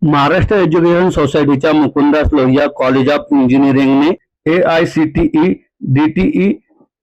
Maharashtra education सोसायटीच्या Mukundas Lohia college of इंजिनिअरिंगने AICTE DTE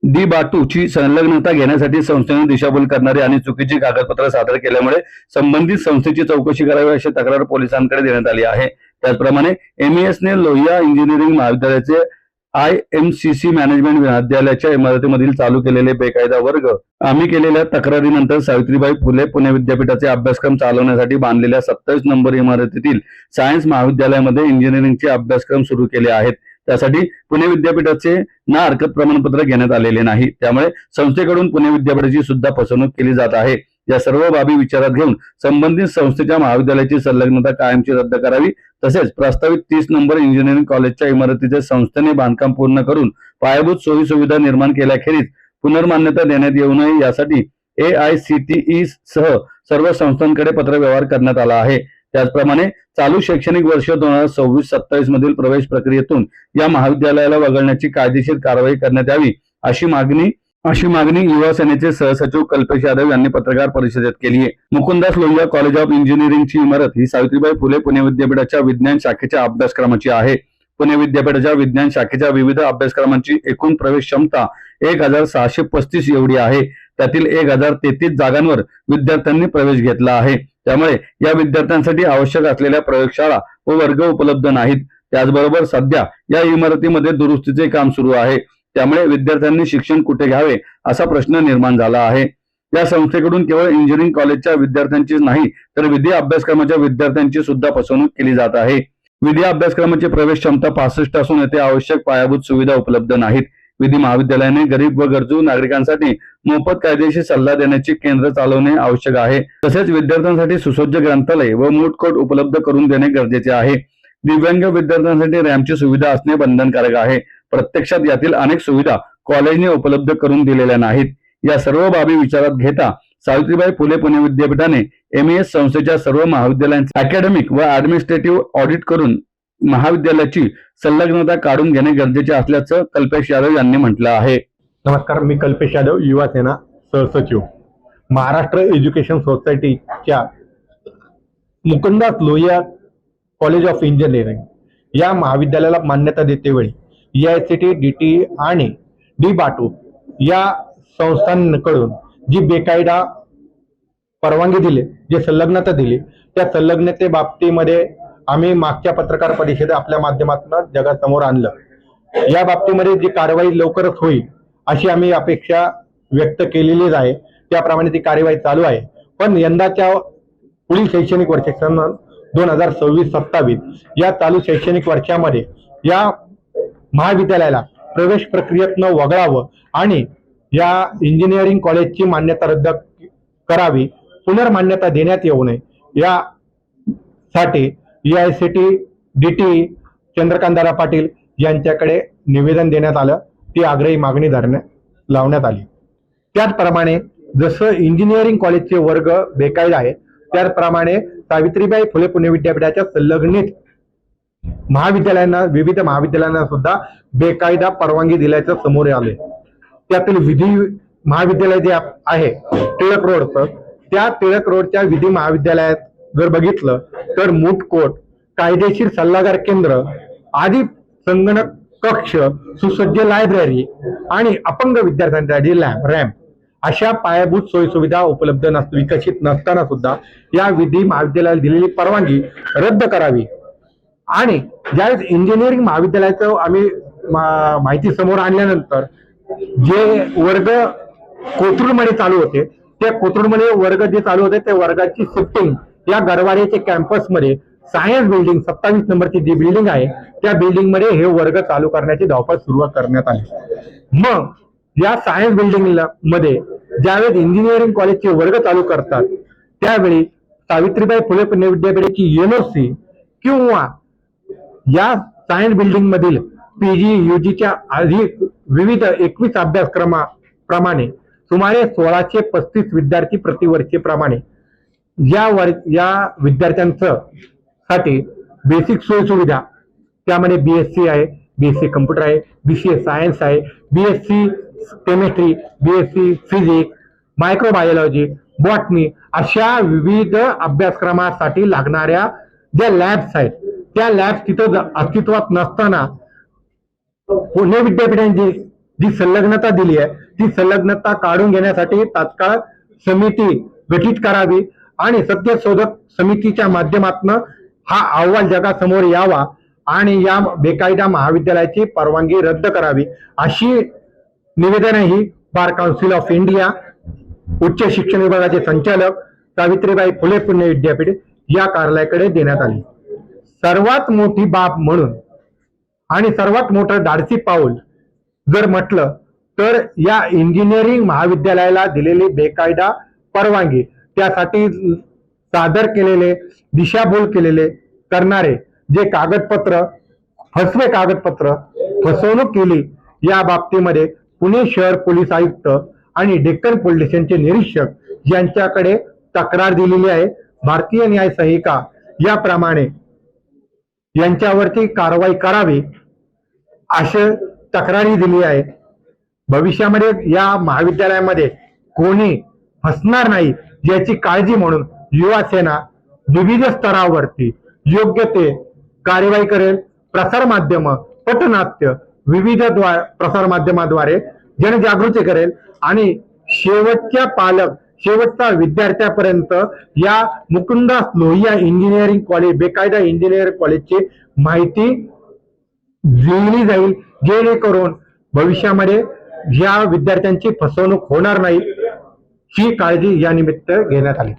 D बाटूची संलग्नता घेण्यासाठी संस्थेने दिशाभूल करणारी आणि चुकीची कागदपत्र सादर केल्यामुळे संबंधित संस्थेची चौकशी करावी अशी तक्रार पोलिसांकडे देण्यात आली आहे। त्याचप्रमाणे MESने लोहिया इंजिनिअरिंग महाविद्यालयाचे IMCC मॅनेजमेंट महाविद्यालयाच्या इमारतीमधील चालू केलेले बेकायदा वर्ग आम्ही केलेल्या तक्रारीनंतर सावित्रीबाई फुले पुणे विद्यापीठाचे अभ्यासक्रम चालवण्यासाठी बांधलेल्या 27 नंबर इमारतीतील सायन्स महाविद्यालयामध्ये इंजिनिअरिंगचे अभ्यासक्रम सुरू केले आहेत। त्यासाठी पुणे विद्यापीठाचे ना हरकत प्रमाणपत्र घेण्यात आलेले नाही। त्यामुळे संस्थेकडून पुणे विद्यापीठाची सुद्धा फसवणूक केली जात आहे। या सर्व बाबी विचारात घेऊन संबंधित संस्थेच्या महाविद्यालयाची संलग्नता कायमची रद्द करावी, तसेच प्रस्तावित 30 नंबर इंजिनिअरिंग कॉलेजच्या इमारतीचे संस्थेने बांधकाम पूर्ण करून पायाभूत सोयी सुविधा निर्माण केल्याखेरीज पुनर्मान्यता देण्यात येऊ नये यासाठी AICTE सह सर्व संस्थांकडे पत्रव्यवहार करण्यात आला आहे। त्याचप्रमाणे चालू शैक्षणिक वर्ष 2026-27 मधील प्रवेश प्रक्रियेतून या महाविद्यालयाला वगळण्याची कायदेशीर कारवाई करण्यात यावी अशी मागणी युवा सेनेचे सहसचिव कल्पेश यादव यांनी पत्रकार परिषदेत केली आहे। मुकुंदास लोहिया कॉलेज ऑफ इंजिनिअरिंगची इमारत ही सावित्रीबाई फुले पुणे विद्यापीठाच्या विज्ञान शाखेच्या अभ्यासक्रमाची आहे। पुणे विद्यापीठाच्या विज्ञान शाखेच्या विविध अभ्यासक्रमांची एकूण प्रवेश क्षमता 1635 एवढी आहे। त्यातील 1033 जागांवर विद्यार्थ्यांनी प्रवेश घेतला आहे। त्यामुळे या विद्यार्थ्यांसाठी आवश्यक असलेल्या प्रयोगशाळा व वर्ग उपलब्ध नाहीत। त्याचबरोबर सध्या या इमारतीमध्ये दुरुस्तीचे काम सुरू आहे। त्यामुळे विद्यार्थ्यांनी शिक्षण कुठे घ्यावे असा प्रश्न निर्माण झाला आहे। या संस्थेकडून केवळ इंजिनिअरिंग कॉलेजच्या विद्यार्थ्यांचीच नाही तर विधी अभ्यासक्रमाच्या विद्यार्थ्यांची सुद्धा फसवणूक केली जात आहे। विधी अभ्यासक्रमाची प्रवेश क्षमता 65 असून येथे आवश्यक पायाभूत सुविधा उपलब्ध नाहीत। विधी महाविद्यालयाने गरीब व गरजू नागरिकांसाठी मोफत कायदेशीर सल्ला देण्याची केंद्र चालवणे आवश्यक आहे। तसेच विद्यार्थ्यांसाठी सुसज्ज ग्रंथालय व मूट कोर्ट उपलब्ध करून देणे गरजेचे आहे। दिव्यांग विद्यार्थ्यांसाठी रॅम्पची सुविधा असणे बंधनकारक आहे। प्रत्यक्षात यातील अनेक सुविधा कॉलेजने उपलब्ध करून दिलेल्या नाहीत। या सर्व बाबी विचारात घेता सावित्रीबाई फुले पुणे विद्यापीठाने MES संस्थेच्या सर्व महाविद्यालयांचे अकॅडमिक व ऍडमिनिस्ट्रेटिव्ह ऑडिट करून महाविद्यालयाची संलग्नता काढून घेणे गरजेचे असल्याचं कल्पेश यादव यांनी म्हटलं आहे। नमस्कार, मी कल्पेश यादव, युवा सेना सहसचिव। महाराष्ट्र एज्युकेशन सोसायटीच्या Mukundas Lohia college of engineering या महाविद्यालयाला मान्यता देतेवेळी AICTE DTE आणि डी बाटू या संस्थांकडून जी बेकायदा परवानगी दिली, जे संलग्नता दिली, त्या संलग्नते बाबतीमध्ये आम्ही मागच्या पत्रकार परिषदेत आपल्या माध्यमातून जगासमोर आणलं। या बाबतीमध्ये जी कारवाई लवकरच होईल अशी आम्ही अपेक्षा व्यक्त केलेलीच आहे। त्याप्रमाणे ती कार्यवाही चालू आहे। पण यंदाच्या पुढील शैक्षणिक वर्ष 2026-27 या चालू शैक्षणिक वर्षामध्ये या महाविद्यालयाला प्रवेश प्रक्रियेत न वगळावं आणि या इंजिनिअरिंग कॉलेजची मान्यता रद्द करावी, पुनर्मान्यता देण्यात येऊ नये यासाठी AICTE DTE चंद्रकांतदादा पाटील यांच्याकडे निवेदन देण्यात आलं। ती आग्रही मागणी लावण्यात आली। त्याचप्रमाणे जसं इंजिनिअरिंग कॉलेजचे वर्ग बेकायदा आहे, त्याचप्रमाणे सावित्रीबाई फुले पुणे विद्यापीठाच्या संलग्नित महाविद्यालयांना, विविध महाविद्यालयांना सुद्धा बेकायदा परवानगी दिल्याचं समोर आले। त्यातील विधी महाविद्यालय जे आहे टिळक रोडचं, त्या टिळक रोडच्या विधी महाविद्यालयात जर बघितलं तर मूट कोर्ट, कायदेशीर सल्लागार केंद्र आदी संगणक कक्ष, सुसज्ज लायब्ररी आणि अपंग विद्यार्थ्यांसाठी रॅम्प अशा पायाभूत सोयी सुविधा उपलब्ध विकसित नसताना सुद्धा या विधी महाविद्यालयाला दिलेली परवानगी रद्द करावी। आणि ज्यावेळेस इंजिनिअरिंग महाविद्यालयाचं आम्ही माहिती समोर आणल्यानंतर जे वर्ग कोथरूडमध्ये चालू होते, त्या कोथरूडमध्ये वर्ग जे चालू होते त्या वर्गाची शिफ्टिंग या गरवारेच्या कॅम्पसमध्ये सायन्स बिल्डिंग 27 नंबरची जी बिल्डिंग आहे त्या बिल्डिंग मध्ये हे वर्ग चालू करण्याची धावपळ सुरुवात करण्यात आली। मग या सायन्स बिल्डिंग मध्ये ज्यावेळेस इंजिनिअरिंग कॉलेजचे वर्ग चालू करतात त्यावेळी सावित्रीबाई फुले पुणे विद्यापीठाची NOC किंवा या सायन्स बिल्डिंग मधील PG UGच्या अधिक विविध 21 अभ्यासक्रमाप्रमाणे सुमारे 1635 विद्यार्थी प्रतिवर्षीप्रमाणे या विद्यार्थ्यांचं साठी बेसिक सोयी सुविधा, त्यामध्ये BSc आहे, BSc कम्प्युटर आहे, BCA सायन्स आहे, BSc chemistry, BSc physics, microbiology, botany अशा विविध अभ्यासक्रमासाठी लागणाऱ्या ज्या लॅब्स आहेत त्या लॅब्स तिथं अस्तित्वात नसताना पुणे विद्यापीठाने जी संलग्नता दिली आहे ती संलग्नता काढून घेण्यासाठी तात्काळ समिती गठीत करावी आणि सत्यशोधक समितीच्या माध्यमातून हा अहवाल जगासमोर यावा आणि या बेकायदा महाविद्यालयाची परवानगी रद्द करावी अशी निवेदनही बार काउन्सिल ऑफ इंडिया, उच्च शिक्षण विभागाचे संचालक सावित्रीबाई फुले पुणे विद्यापीठ या कार्यालयाकडे देण्यात आली. सर्वात मोठी बाब म्हणून आणि सर्वात मोठं धाडसी पाऊल जर म्हटलं तर या इंजिनिअरिंग महाविद्यालयाला दिलेली बेकायदा परवानगी त्यासाठी सादर केलेले दिशाभूल केलेले करणारे जे कागदपत्र फसवे कागदपत्र फसवणूक केली या बाबतीमध्ये पुणे शहर पोलीस आयुक्त आणि डेक्कन पोलीस स्टेशनचे निरीक्षक यांच्याकडे तक्रार दिलेली आहे. भारतीय न्याय संहिता याप्रमाणे यांच्यावरती कारवाई करावी अशी तक्रारी दिली आहे. भविष्यामध्ये या महाविद्यालयामध्ये कोणी फसणार नाही याची काळजी म्हणून युवा सेना विविध स्तरावरती योग्य ते कार्यवाही करेल. प्रसार माध्यम, पटनाट्य विविध प्रसार माध्यमाद्वारे जनजागृती करेल आणि शेवटच्या विद्यार्थ्यापर्यंत या मुकुंदास लोहिया इंजिनिअरिंग कॉलेज बेकायदा इंजिनिअरिंग कॉलेजची माहिती दिली जाईल जेणेकरून भविष्यामध्ये या विद्यार्थ्यांची फसवणूक होणार नाही ही काळजी या निमित्त घेण्यात आली.